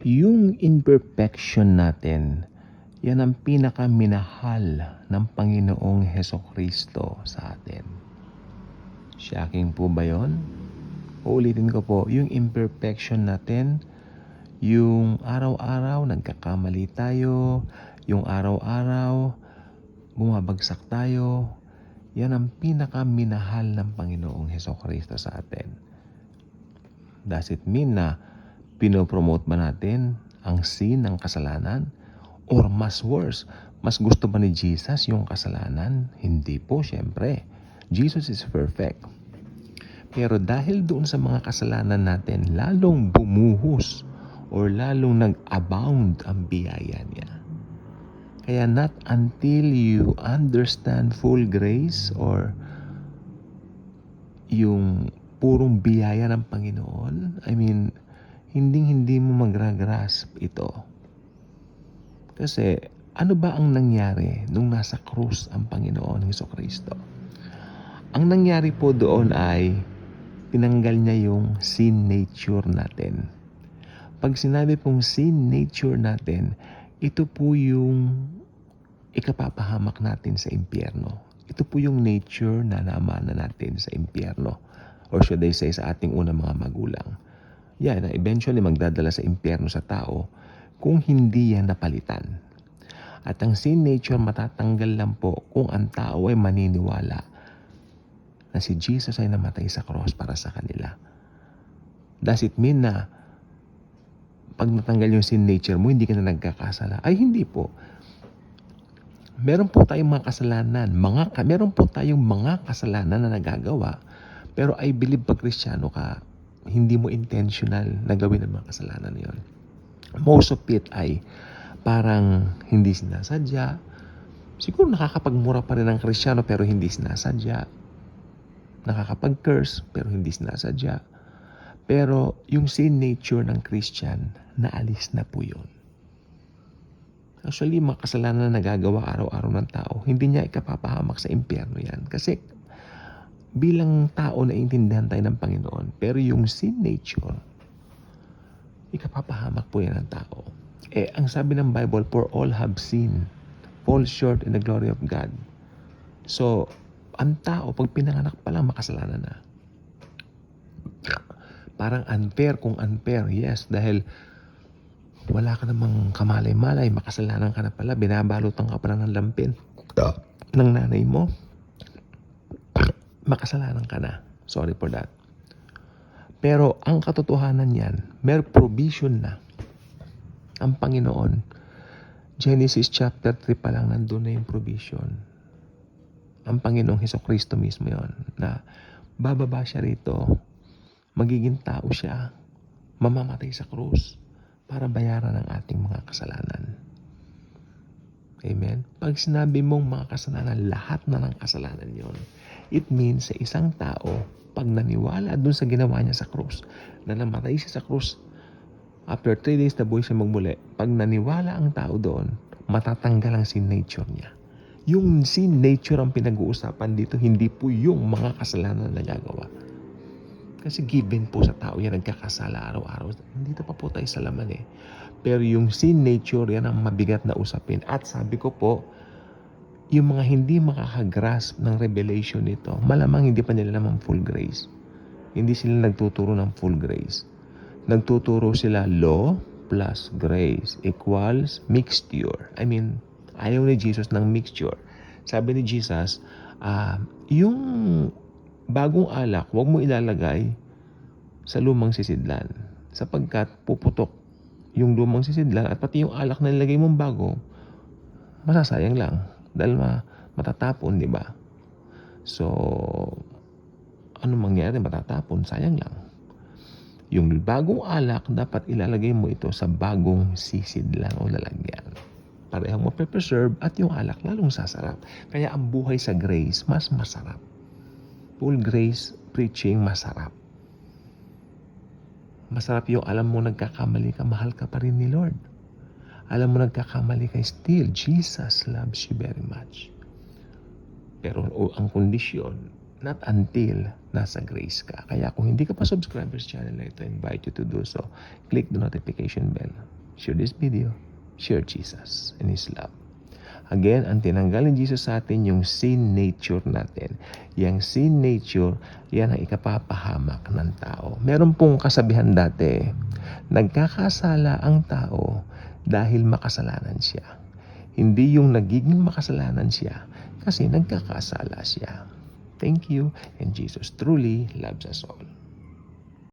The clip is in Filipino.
Yung imperfection natin, yan ang pinakaminahal ng Panginoong Hesukristo sa atin. Shocking po ba yun? Uulitin ko po, yung imperfection natin, yung araw-araw nagkakamali tayo, yung araw-araw bumabagsak tayo, yan ang pinakaminahal ng Panginoong Hesukristo sa atin. Does it mean na pinopromote ba natin ang sin ng kasalanan? Or mas worse, mas gusto ba ni Jesus yung kasalanan? Hindi po, syempre. Jesus is perfect. Pero dahil doon sa mga kasalanan natin, lalong bumuhos or lalong nag-abound ang biyaya niya. Kaya not until you understand full grace or yung purong biyaya ng Panginoon, hindi mo magra-grasp ito. Kasi ano ba ang nangyari nung nasa krus ang Panginoon Hesukristo? Ang nangyari po doon ay tinanggal niya yung sin nature natin. Pag sinabi pong sin nature natin, ito po yung ikapapahamak natin sa impyerno. Ito po yung nature na namana natin sa impyerno. Or should I say sa ating unang mga magulang. Yan, eventually magdadala sa impyerno sa tao kung hindi yan napalitan. At ang sin nature matatanggal lang po kung ang tao ay maniniwala na si Jesus ay namatay sa cross para sa kanila. Does it mean na pag natanggal yung sin nature mo, hindi ka na nagkakasala? Ay, hindi po. Meron po tayong mga kasalanan. Meron po tayong mga kasalanan na nagagawa. Pero I believe pag Kristiyano ka, hindi mo intentional na gawin ang mga kasalanan na yun. Most of it ay parang hindi sinasadya. Siguro nakakapagmura pa rin ang Kristiyano pero hindi sinasadya. Nakakapag-curse pero hindi sinasadya. Pero yung sin nature ng Christian, naalis na po yun. Actually, mga kasalanan na nagagawa araw-araw ng tao, hindi niya ikapapahamak sa impyerno yan. Kasi bilang tao naiintindihan tayo ng Panginoon, pero yung sin nature, ikapapahamak po yan ng tao. Ang sabi ng Bible, for all have sinned, fall short in the glory of God. So, ang tao, pag pinanganak pa lang, makasalanan na. Parang unfair kung unfair, yes, dahil wala ka namang kamalay-malay, makasalanan ka na pala, binabalutan ka pala ng lampin ng nanay mo, makasalanan ka na. Sorry for that. Pero ang katotohanan yan, may provision na ang Panginoon. Genesis chapter 3 pa lang nandun na yung provision. Ang Panginoong Hesukristo mismo yon na bababa siya rito, magiging tao siya, mamamatay sa krus para bayaran ang ating mga kasalanan. Amen? Pag sinabi mong mga kasalanan, lahat na ng kasalanan yon, it means sa isang tao, pag naniwala dun sa ginawa niya sa krus, na namatay siya sa krus, after 3 days na buhay siya magmuli, pag naniwala ang tao doon, matatanggal ang sin nature niya. Yung sin nature ang pinag-uusapan dito, hindi po yung mga kasalanan na nagagawa. Kasi given po sa tao yan, nagkakasala araw-araw. Hindi pa po tayo sa laman eh. Pero yung sin nature, yan ang mabigat na usapin. At sabi ko po, yung mga hindi makakagrasp ng revelation nito, malamang hindi pa nila naman full grace. Hindi sila nagtuturo ng full grace. Nagtuturo sila law plus grace equals mixture. Ayaw ni Jesus ng mixture. Sabi ni Jesus, yung bagong alak, huwag mo ilalagay sa lumang sisidlan. Sapagkat puputok yung lumang sisidlan at pati yung alak na nilagay mong bago, masasayang lang. Dahil matatapon, di ba? So, ano mangyari? Matatapon, sayang lang. Yung bagong alak, dapat ilalagay mo ito sa bagong sisidlan o lalagyan. Parehong mape-preserve at yung alak lalong sasarap. Kaya ang buhay sa grace, mas masarap. Full grace preaching, masarap. Masarap yung alam mo nagkakamali ka, mahal ka pa rin ni Lord. Alam mo nagkakamali ka, still, Jesus loves you very much. Pero ang kondisyon, Not until nasa grace ka. Kaya kung hindi ka pa subscriber sa channel na ito, I invite you to do so. Click the notification bell. Share this video. Share Jesus and His love. Again, ang tinanggal ni Jesus sa atin yung sin nature natin. Yang sin nature, yan ang ikapapahamak ng tao. Meron pong kasabihan dati, nagkakasala ang tao dahil makasalanan siya. Hindi yung nagiging makasalanan siya kasi nagkakasala siya. Thank you, and Jesus truly loves us all.